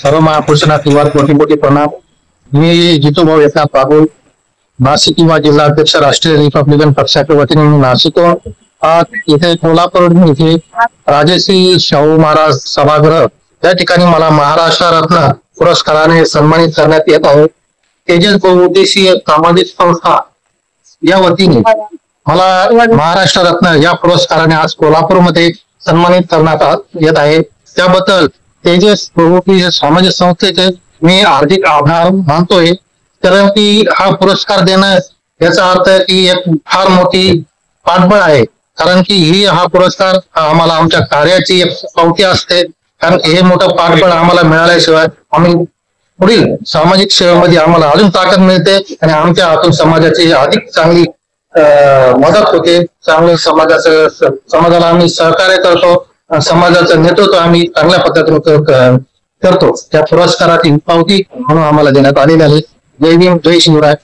सर्व महापुरुषांना किंवा कोटी कोटी प्रणाम. मी जितूभाऊ एकनाथ बागुल, नाशिक युवा जिल्हा अध्यक्ष, राष्ट्रीय रिपब्लिकन पक्षाच्या वतीने मी नाशिक आज इथे कोल्हापूर इथे राजश्री शाहू महाराज सभागृह या ठिकाणी मला महाराष्ट्र रत्न पुरस्काराने सन्मानित करण्यात येत आहे. तेजस बहुउद्देशीय सामाजिक संस्था या वतीने मला महाराष्ट्र रत्न या पुरस्काराने आज कोल्हापूरमध्ये सन्मानित करण्यात येत आहे. त्याबद्दल तेजस बहुउद्देशीय सामाजिक संस्थेचे मी हार्दिक आभार मानतोय. कारण की हा पुरस्कार देणं याचा अर्थ की एक फार मोठी पाठबळ आहे. कारण की हा पुरस्कार आम्हाला आमच्या कार्याची एक पावती असते. कारण हे मोठं पाठबळ आम्हाला मिळाल्याशिवाय आम्ही पुढील सामाजिक सेवेमध्ये आम्हाला अजून ताकद मिळते आणि आमच्या हातून समाजाची अधिक चांगली मदत होते. चांगले समाजाला आम्ही सहकार्य करतो. समाजाचं नेतृत्व आम्ही चांगल्या पद्धतीने करतो. त्या पुरस्काराची पावती म्हणून आम्हाला देण्यात आलेली आहे. जय भीम, जय शिवराय.